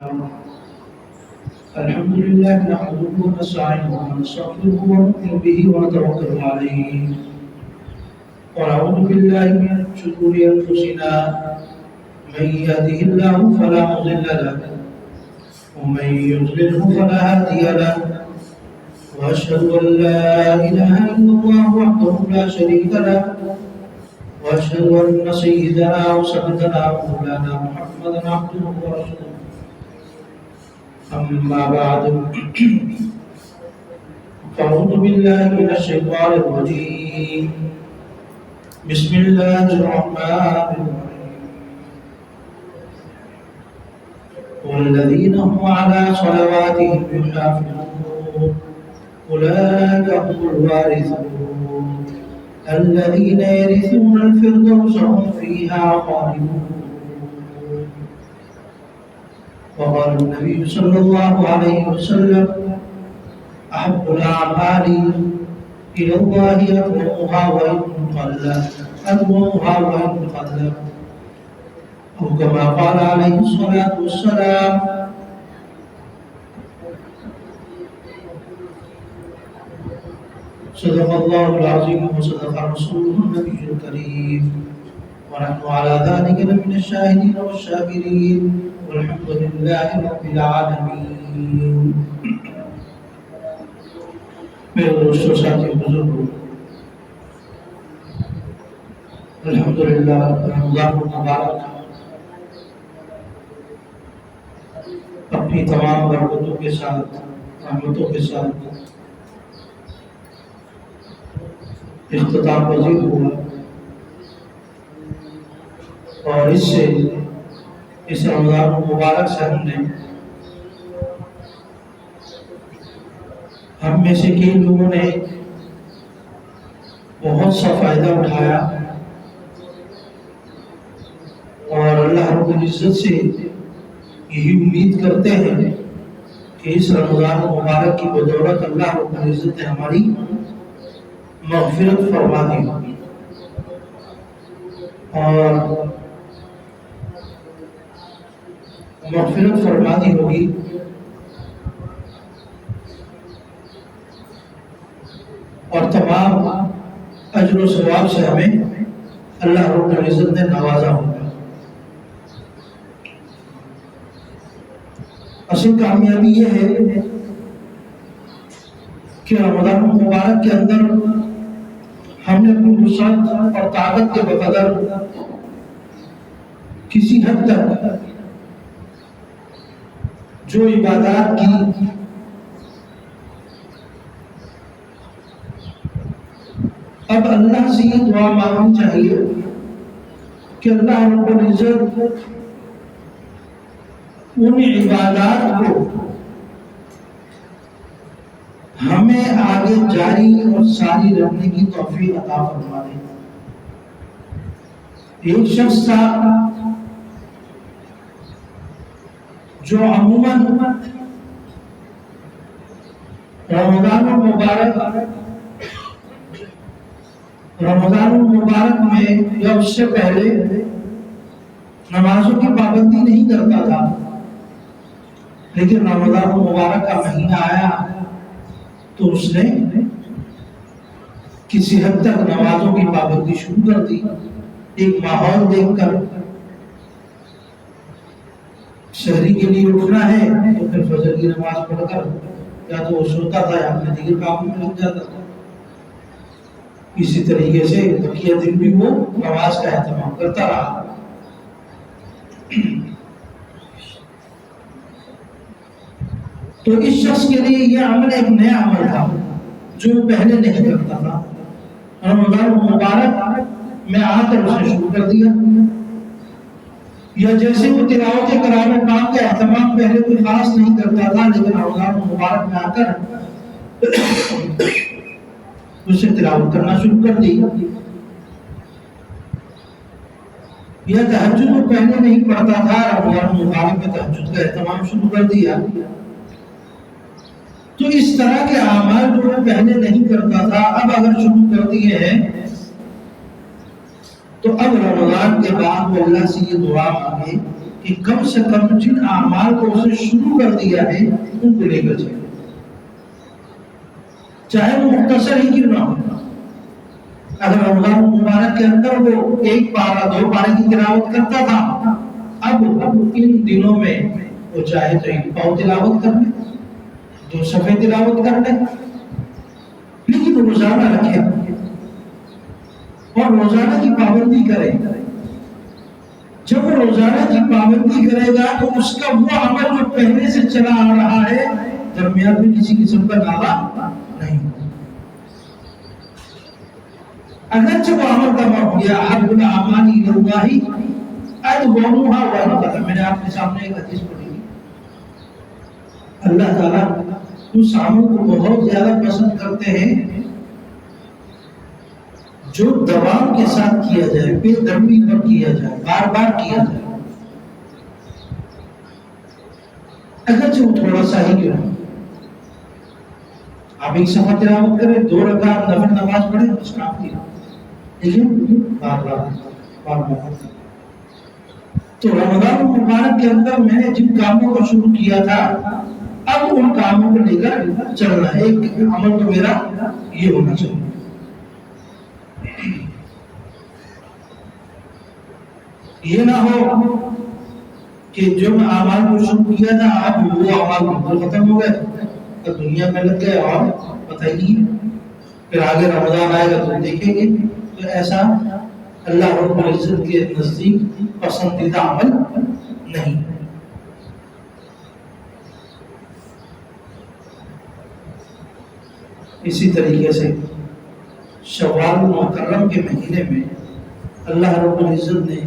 الحمد لله نحمده ونستعينه ونستغفره ونؤمن به ونتوكل عليه ونعوذ بالله من شرور انفسنا من يهده الله فلا مضل له ومن يضلله فلا هادي له واشهد ان لا اله الا الله وحده لا شريك له واشهد ان سيدنا وسندنا ومولانا محمدا عبده ورسوله أما بعد فأعوذ بالله من الشيطان الرجيم بسم الله الرحمن الرحيم والذين هم على صلواتهم يحافظون أولئك هم الوارثون الذين يرثون الفردوس هم فيها خالدون. وقال النبي صلى الله عليه وسلم أحب الأعمال إلى الله أدومها وإن قل أو كما قال عليه الصلاة والسلام. صدق الله العظيم وصدق رسوله النبي الكريم ونحن على ذلك لمن الشاهدين والشاكرين والحمد لله رب العالمین. میرے دوستوں ساتھی بزرگوں، الحمدللہ رمضان المبارک اپنی تمام برکتوں کے ساتھ، رحمتوں کے ساتھ اختتام پذیر ہوا، اور اس رمضان المبارک سے ہم میں سے کئی لوگوں نے بہت سا فائدہ اٹھایا، اور اللہ رب العزت سے یہی امید کرتے ہیں کہ اس رمضان المبارک کی بدولت اللہ رب العزت نے ہماری مغفرت فرما دی اور مغفرت فرما دی ہوگی، اور تمام اجر و ثواب سے ہمیں اللہ رب العزت نے نوازا ہوگا. اصل کامیابی یہ ہے کہ رمضان المبارک کے اندر ہم نے اپنی وسعت اور طاقت کے بقدر کسی حد تک جو عبادات کی اب اللہ سے یہ دعا مانگنی چاہیے کہ اللہ رب العزت ان عبادات کو ہمیں آگے جاری اور ساری رکھنے کی توفیق عطا فرما دے. ایک شخص تھا جو عموماً رمضان المبارک میں یا اس سے پہلے نمازوں کی پابندی نہیں کرتا تھا، لیکن رمضان المبارک کا مہینہ آیا تو اس نے کسی حد تک نمازوں کی پابندی شروع کر دی. ایک ماحول دیکھ کر شہری کے لیے اٹھنا ہے تو پھر فجر کی نماز پڑھ کر یا تو وہ سوتا تھا یا اپنے دیگر کاموں میں لگ جاتا تھا. اسی طریقے سے بقیہ دن بھی وہ نماز کا اہتمام کرتا رہا. تو اس شخص کے لیے یہ عمل ایک نیا عمل تھا جو پہلے نہیں کرتا تھا. رمضان المبارک میں آ کر اسے شروع کر دیا، یا جیسے وہ تلاوت کلام پاک کا اہتمام پہلے کوئی خاص نہیں کرتا تھا، لیکن رمضان المبارک میں آ کر اسے تلاوت کرنا شروع کر دی. یا تہجد وہ پہلے نہیں پڑھتا تھا، رمضان المبارک میں تہجد کا اہتمام شروع کر دیا. تو اس طرح کے اعمال جو وہ پہلے نہیں کرتا تھا اب اگر شروع کر دیے ہیں تو اب رمضان کے بعد وہ اللہ سے یہ دعا مانگے کہ کہ کم سے کم جن اعمال کو اسے شروع کر دیا ہے ان کو لے کر چلے، چاہے وہ مختصر ہی کیوں نہ ہو۔ اگر رمضان مبارک کے اندر وہ ایک پارہ 2 پارے کی تلاوت کرتا تھا، اب ان دنوں میں وہ چاہے تو ایک پاؤ تلاوت کر لے، 2 صفحے تلاوت کر لے، لیکن روزانہ رکھے اور روزانہ کی پابندی کرے۔ جب وہ روزانہ کی پابندی کرے گا تو اس کا وہ عمل جو پہلے سے چلا آ رہا ہے درمیان میں کسی قسم کا دعویٰ نہیں۔ اگرچہ وہ عمل کا ہو گیا احب الاعمال الی اللہ ادومها وانقطع، میں نے آپ کے سامنے ایک حدیث پڑھی، اللہ تعالیٰ اس عمل کو بہت زیادہ پسند کرتے ہیں جو دوام کے ساتھ کیا جائے، بے دمی پر کیا جائے، بار بار کیا جائے، اگرچہ وہ تھوڑا سا ہی کیوں۔ آپ ایک صفحہ تلاوت کریں، 2 رکعت نفل نماز پڑھیں، اس کا آپ کیا، لیکن بار بار۔ تو رمضان مبارک کے اندر میں نے جن کاموں کو شروع کیا تھا اب ان کاموں کو لے کر چلنا ہے۔ ایک عمل تو میرا یہ ہونا چاہیے، یہ نہ ہو کہ جو میں اعمال کو شروع کیا تھا اب وہ اعمال بالکل ختم ہو گئے، اب دنیا میں لگ گئے اور پتہ ہی نہیں، پھر آگے رمضان آئے گا تو دیکھیں گے۔ تو ایسا اللہ رب العزت کے نزدیک پسندیدہ عمل نہیں۔ اسی طریقے سے شوال محرم کے مہینے میں اللہ رب العزت نے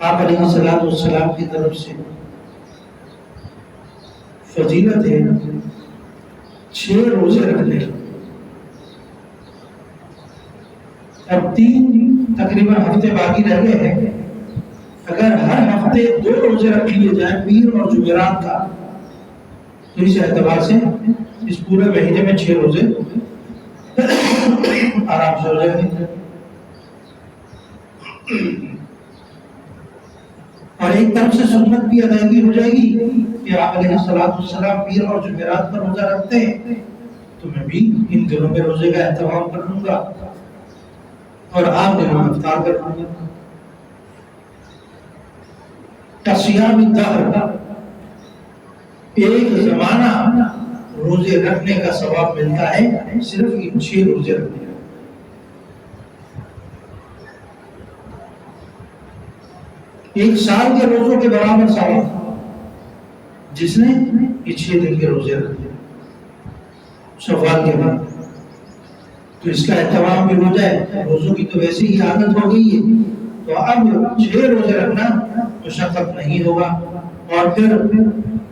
آپ علیہ الصلوۃ والسلام کی طرف سے فضیلت ہے 6 روزے رکھنے کی۔ اب 3 تقریباً ہفتے باقی رہ گئے ہیں، اگر ہر ہفتے 2 روزے رکھ لیے جائیں پیر اور جمعرات کا تو اس اعتبار سے اس پورے مہینے میں 6 روزے آرام سے ہو جائیں گے۔ اور ایک طرف سے سنت بھی ادائیگی ہو جائے گی کہ آپ علیہ السلام پیر اور جمعرات پر روزہ رکھتے ہیں تو میں بھی ان دنوں میں روزے کا اہتمام کر لوں گا اور آپ دنوں میں افطار کر لوں گا۔ کصیام الدہر، ایک زمانہ روزے رکھنے کا ثواب ملتا ہے صرف ان 6 روزے رکھنے کا۔ ایک سال کے روزوں کے برابر ثواب جس نے یہ 6 دن کے روزے رکھے شوال کے بعد، تو اس کا اہتمام بھی ہو جائے۔ روزوں کی تو ویسے ہی عادت ہو گئی ہے تو اب 6 روزے رکھنا مشقت نہیں ہوگا، اور پھر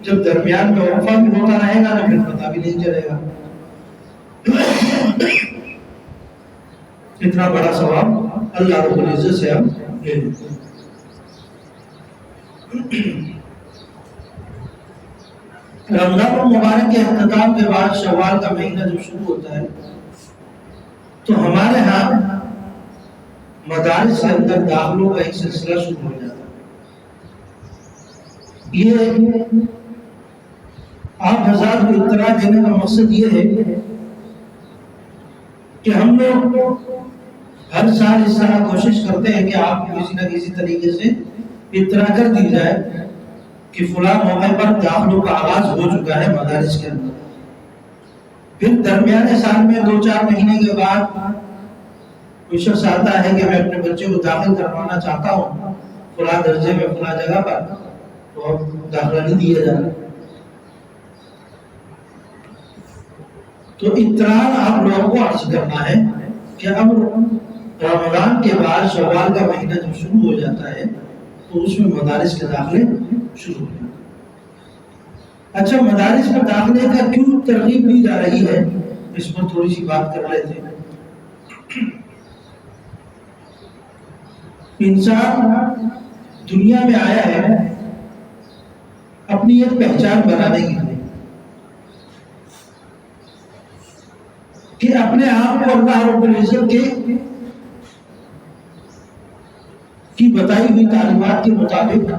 جب درمیان میں وقفہ بھی ہوتا رہے گا تو پھر پتہ بھی نہیں چلے گا۔ اتنا بڑا ثواب اللہ رب العزت سے ہم لے لیتے ہیں۔ رمضان المبارک کے اختتام کے بعد شوال کا مہینہ جب شروع ہوتا ہے تو ہمارے ہاں مدارس کے اندر داخلوں کا ایک سلسلہ شروع ہو جاتا ہے۔ یہ آپ حضرات کو اطلاع دینے کا مقصد یہ ہے کہ ہم لوگ ہر سال اس طرح کوشش کرتے ہیں کہ آپ کو کسی نہ کسی طریقے سے اطلاع کر دی جائے کہ فلاں موقع پر داخلوں کا آغاز ہو چکا ہے مدارس کے اندر۔ پھر درمیانے سال میں 2-4 مہینے کے بعد کوئی شخص آتا ہے کہ میں اپنے بچے کو داخل کروانا چاہتا ہوں فلاں درجے میں فلاں جگہ پر، تو اب داخلہ نہیں دیا جا رہا۔ تو اطلاع آپ لوگوں کو عرض کرنا ہے کہ اب رمضان کے بعد شوال کا مہینہ جب شروع ہو جاتا ہے تو اس میں مدارس کے داخلے شروع ہو جاتے ہیں۔ اچھا، مدارس میں داخلے کا کیوں ترغیب دی جا رہی ہے، اس پر تھوڑی سی بات کر رہے تھے۔ انسان دنیا میں آیا ہے اپنی ایک پہچان بنانے کے لیے کہ اپنے آپ کو اللہ رب العزت کی بتائی ہوئی تعلیمات کے مطابق،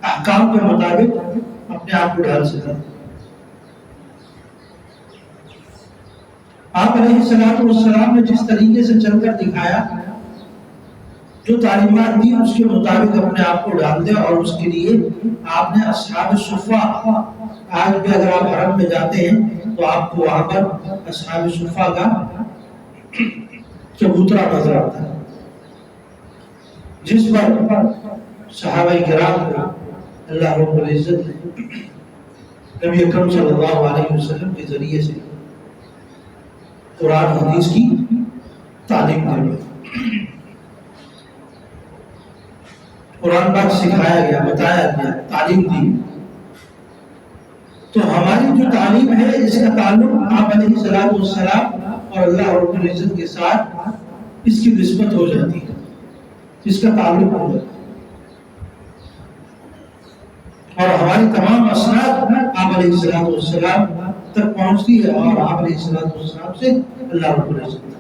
احکام کے مطابق اپنے آپ کو ڈھال سکیں۔ آپ علیہ السلام نے جس طریقے سے چل کر دکھایا، جو تعلیمات دی اس کے مطابق اپنے آپ کو ڈال دیں، اور اس کے لیے آپ نے اصحاب صفہ، آج بھی اگر آپ حرم میں جاتے ہیں تو آپ کو وہاں پر اصحاب صفہ کا چبوترا نظر آتا ہے، جس پر صحابہ کرام کو اللہ رب العزت نے نبی اکرم صلی اللہ علیہ وسلم کے ذریعے سے قرآن حدیث کی تعلیم دی، قرآن پاک سکھایا گیا، بتایا گیا، تعلیم دی۔ تو ہماری جو تعلیم ہے اس کا تعلق آپ علیہ السلام اور اللہ رب العزت کے ساتھ اس کی نسبت ہو جاتی ہے، اس کا تعلق ہو جاتا ہے، اور ہماری تمام اسناد آپ علیہ السلام تک پہنچتی ہے، اور آپ علیہ السلام سے اللہ رب العزت تک۔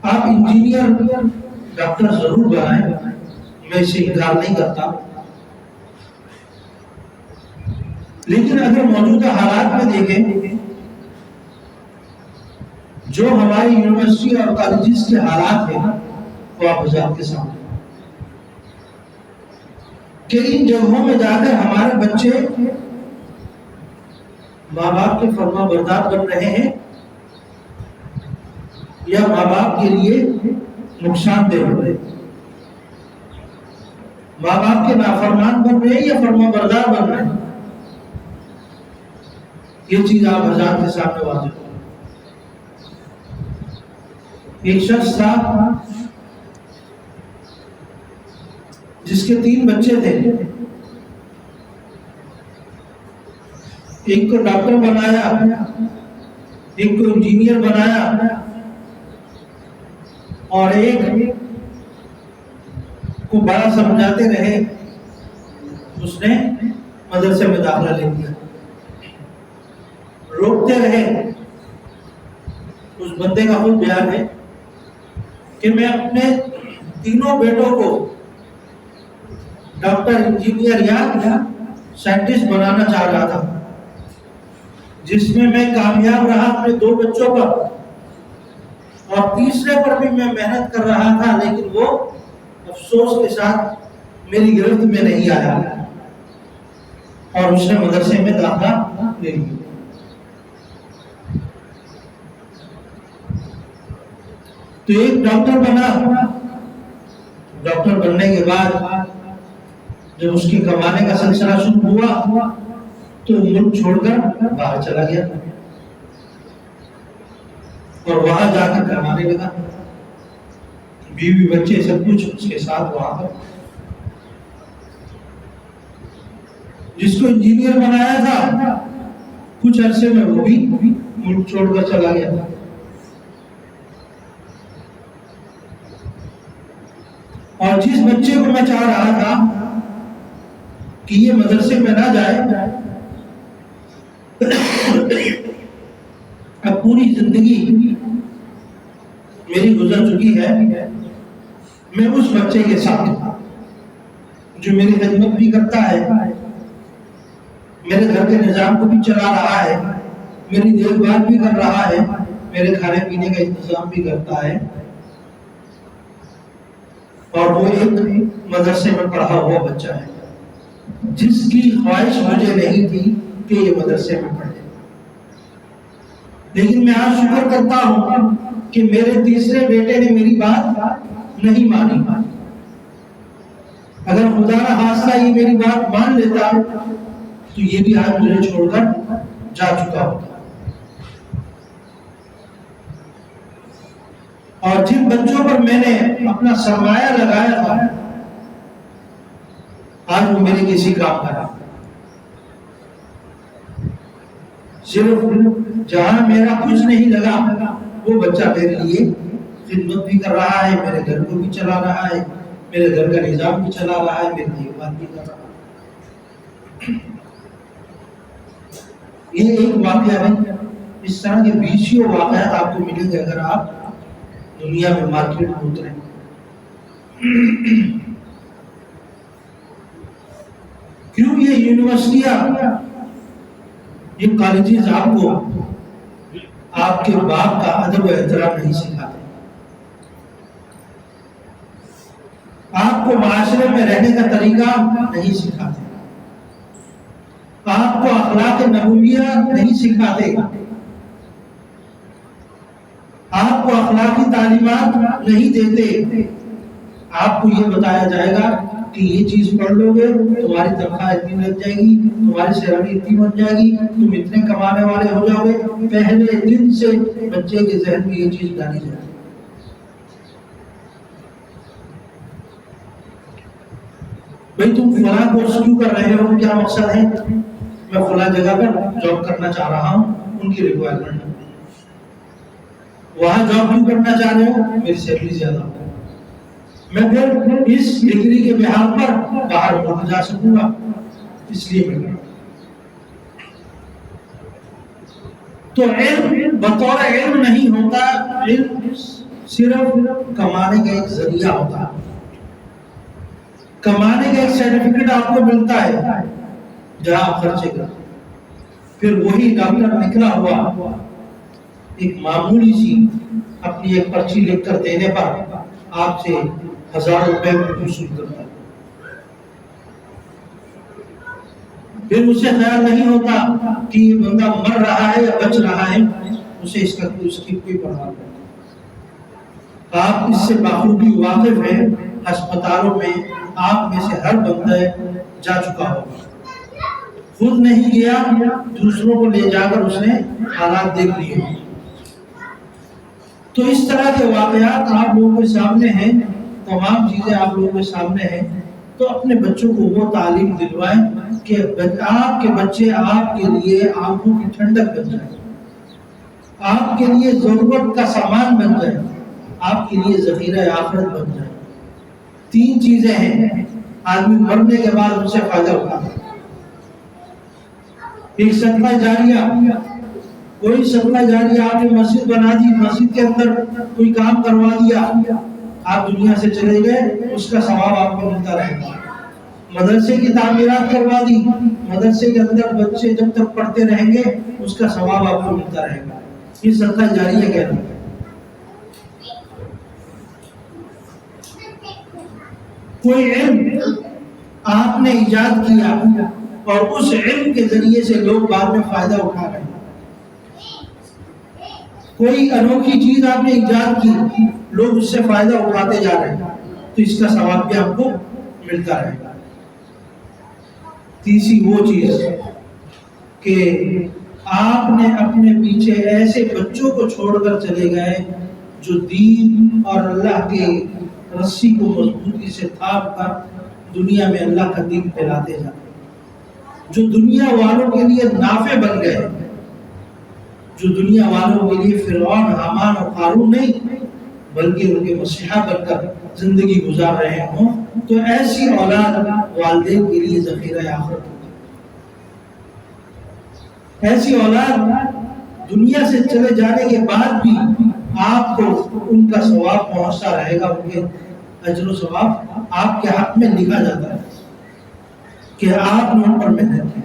آپ انجینئر، ڈاکٹر ضرور بنائیں، میں اسے انکار نہیں کرتا، لیکن اگر موجودہ حالات میں دیکھیں، جو ہماری یونیورسٹی اور کالجز کے حالات ہیں وہ آپ حضرات کے سامنے، کہ ان جگہوں میں جا کر ہمارے بچے ماں باپ کے فرما بردار بن رہے ہیں، یا ماں باپ کے لیے نقصان دہ ہو رہے ہیں، ماں باپ کے نافرمان بن رہے ہیں یا فرما بردار بن رہے ہیں، یہ چیز آپ حضرات کے سامنے واضح ہو۔ ایک شخص تھا جس کے 3 بچے تھے، ایک کو ڈاکٹر بنایا، ایک کو انجینئر بنایا، اور ایک کو بڑا سمجھاتے رہے، اس نے مدرسے میں داخلہ لے لیا، روکتے رہے۔ اس بندے کا خود بیان ہے کہ میں اپنے تینوں بیٹوں کو ڈاکٹر، انجینئر یا سائنٹسٹ بنانا چاہ رہا تھا، جس میں میں کامیاب رہا اپنے 2 بچوں پر، اور تیسرے پر بھی میں محنت کر رہا تھا، لیکن وہ افسوس کے ساتھ میری گرفت میں نہیں آیا، اور اس نے مدرسے میں داخلہ لے لیا۔ تو ایک ڈاکٹر بنا، ڈاکٹر بننے کے بعد جب اس کی کمانے کا سلسلہ شروع ہوا تو ملک چھوڑ کر باہر چلا گیا، اور وہاں جا کر کمانے لگا، بیوی بچے سب کچھ اس کے ساتھ وہاں پر۔ جس کو انجینئر بنایا تھا کچھ عرصے میں وہ بھی ملک چھوڑ کر چلا گیا۔ اور جس بچے کو میں چاہ رہا تھا کہ یہ مدرسے میں نہ جائے، اب پوری زندگی میری گزر چکی ہے، میں اس بچے کے ساتھ جو میری خدمت بھی کرتا ہے، میرے گھر کے نظام کو بھی چلا رہا ہے، میری دیکھ بھال بھی کر رہا ہے، میرے کھانے پینے کا انتظام بھی کرتا ہے، اور وہ ایک مدرسے میں پڑھا ہوا بچہ ہے جس کی خواہش مجھے نہیں تھی کہ یہ مدرسے میں پڑھے، لیکن میں آج شکر کرتا ہوں کہ میرے تیسرے بیٹے نے میری بات نہیں مانی۔ اگر خدا نہ خواستہ یہ میری بات مان لیتا تو یہ بھی آج مجھے چھوڑ کر جا چکا ہوتا۔ اور جن بچوں پر میں نے اپنا سرمایہ لگایا تھا آج وہ میرے کسی کام کا نہیں، صرف جہاں میرا کچھ نہیں لگا وہ بچہ میرے لیے خدمت بھی کر رہا ہے، میرے گھر کو بھی چلا رہا ہے، میرے گھر کا نظام بھی چلا رہا ہے، میری دیکھ بھال بھی کر رہا ہے۔ یہ ایک واقعہ ہے اس طرح کے بیسیوں واقعات آپ کو ملیں گے اگر آپ دنیا میں مارکیٹ میں اتریں۔ کیوں یہ یونیورسٹیاں، یہ کالجز آپ کو آپ کے باپ کا ادب و احترام نہیں سکھاتے، آپ کو معاشرے میں رہنے کا طریقہ نہیں سکھاتے، آپ کو اخلاق نبویہ نہیں سکھاتے، آپ کو اخلاقی تعلیمات نہیں دیتے۔ آپ کو یہ بتایا جائے گا کہ یہ چیز پڑھ لو گے تمہاری تنخواہ اتنی لگ جائے گی، تمہاری سیلری اتنی بن جائے گی، تم اتنے کمانے والے ہو جاؤ گے۔ پہلے دن سے بچے کے ذہن میں یہ چیز ڈالی جائے گی۔ بھئی تم فلاں کورس کیوں کر رہے ہو، کیا مقصد ہے؟ میں فلاں جگہ پر جاب کرنا چاہ رہا ہوں، ان کی ریکوائرمنٹ ہے۔ وہاں جاب کیوں کرنا چاہ رہے ہو؟ میری سیلری زیادہ ہو، میں پھر اس ڈگری کے بحال پر باہر ملک جا سکوں گا، اس لیے میں کروں۔ تو علم بطور علم نہیں ہوتا، علم صرف کمانے کا ایک ذریعہ ہوتا ہے۔ کمانے کا ایک سرٹیفکیٹ آپ کو ملتا ہے جہاں آپ خرچے کرتے، پھر وہی ڈاکٹر نکلا ہوا ایک معمولی سی اپنی ایک پرچی لکھ کر دینے پر آپ سے 1000 روپے وصول کرتا ہے۔ پھر اسے خیال نہیں ہوتا کہ یہ بندہ مر رہا ہے یا بچ رہا ہے، اسے اس کی کوئی پرواہ نہیں۔ آپ اس سے بخوبی واقف ہیں، ہسپتالوں میں آپ میں سے ہر بندہ جا چکا ہوگا، خود نہیں گیا، دوسروں کو لے جا کر اس نے حالات دیکھ لیے۔ تو اس طرح کے واقعات آپ لوگوں کے سامنے ہیں، تمام چیزیں آپ لوگوں کے سامنے ہیں۔ تو اپنے بچوں کو وہ تعلیم دلوائیں کہ آپ کے بچے آپ کے لیے آنکھوں کی ٹھنڈک بن جائے، آپ کے لیے ضرورت کا سامان بن جائے، آپ کے لیے ذخیرہ آخرت بن جائے۔ 3 چیزیں ہیں آدمی مرنے کے بعد ان سے فائدہ اٹھاتا ہے۔ ایک صدقہ جاریہ، کوئی صدقہ جاریہ، آپ نے مسجد بنا دی، مسجد کے اندر کوئی کام کروا دیا، آپ دنیا سے چلے گئے، اس کا ثواب آپ کو ملتا رہے گا۔ مدرسے کی تعمیرات کروا دی، مدرسے کے اندر بچے جب تک پڑھتے رہیں گے اس کا ثواب آپ کو ملتا رہے گا۔ یہ صدقہ جاریہ کہنا ہے۔ کوئی علم آپ نے ایجاد کیا اور اس علم کے ذریعے سے لوگ بعد میں فائدہ اٹھا رہے ہیں۔ کوئی انوکھی چیز آپ نے ایجاد کی، لوگ اس سے فائدہ اٹھاتے جا رہے ہیں، تو اس کا ثواب بھی آپ کو ملتا رہے گا۔ تیسری وہ چیز کہ آپ نے اپنے پیچھے ایسے بچوں کو چھوڑ کر چلے گئے جو دین اور اللہ کے رسی کو مضبوطی سے تھام کر دنیا میں اللہ کا دین پھیلاتے جاتے ہیں، جو دنیا والوں کے لیے نافع بن گئے، جو دنیا والوں کے لیے فرعون، حامان اور قارون نہیں بلکہ ان کے مسیحا بن کر زندگی گزار رہے ہوں، تو ایسی اولاد والدین کے لیے ذخیرہ آخرت ہوتی ہے۔ ایسی اولاد دنیا سے چلے جانے کے بعد بھی آپ کو ان کا ثواب پہنچتا رہے گا، ان کے اجر و ثواب آپ کے حق میں لکھا جاتا ہے کہ آپ نے ان پر محنت کی۔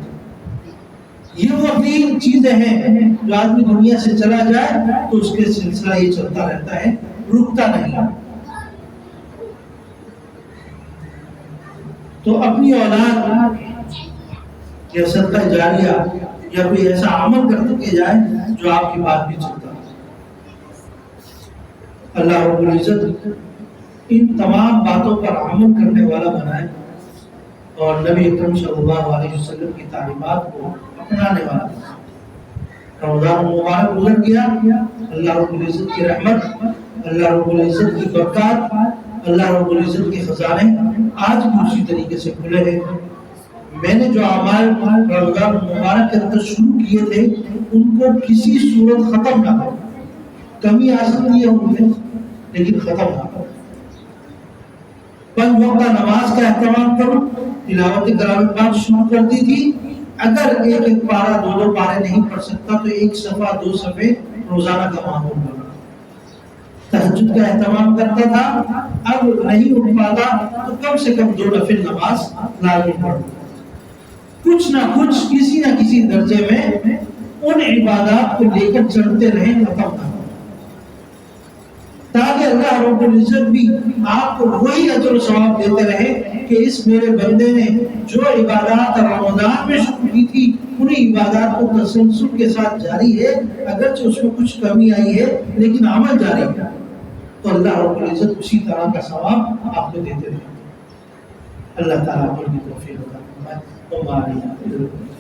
یہ وہ 3 چیزیں ہیں جو آدمی دنیا سے چلا جائے تو اس کے سلسلہ یہ چلتا رہتا ہے، رکتا نہیں۔ تو اپنی اولاد یا صدقہ جاریہ یا کوئی ایسا عمل کر کے جائے جو آپ کی بات بھی چلتا ہے۔ اللہ رب العزت ان تمام باتوں پر عمل کرنے والا بنائے اور نبی اکرم صلی اللہ علیہ وسلم کی تعلیمات کو اپنانے والا بنائے۔ رمضان مبارک گزر گیا، اللہ رب العزت کی رحمت، اللہ رب العزت کی برکات، اللہ رب العزت کے خزانے آج بھی اسی طریقے سے کھلے ہیں۔ میں نے جو اعمال رمضان مبارک کے اندر شروع کیے تھے ان کو کسی صورت ختم نہ کروں، کمی آ سکتی ہے ان میں لیکن ختم نہ کروں۔ 5 وقت نماز کا اہتمام کروں، تلاوت کلام پاک شروع کر دی تھی، اگر ایک ایک پارہ دو دو پارے نہیں پڑھ سکتا تو ایک صفحہ دو صفحے روزانہ کا معمول بنا. تہجد کا اہتمام کرتا تھا، اب نہیں اٹھ پاتا تو کم سے کم 2 نفل نماز لازم پڑھتا. کچھ نہ کچھ کسی نہ کسی درجے میں ان عبادات کو لے کر چڑھتے رہیں، ختم نہ ہو، تاکہ اللہ رب العزت بھی آپ کو وہی اجر و ثواب دیتے رہے کہ اس میرے بندے نے جو عبادات رمضان میں شروع کی تھی انہیں عبادات کو تسلسل کے ساتھ جاری ہے، اگرچہ اس میں کچھ کمی آئی ہے لیکن عمل جاری ہے، تو اللہ رب العزت اسی طرح کا ثواب آپ کو دیتے رہے. اللہ تعالیٰ کی توفیق عطا فرمائے.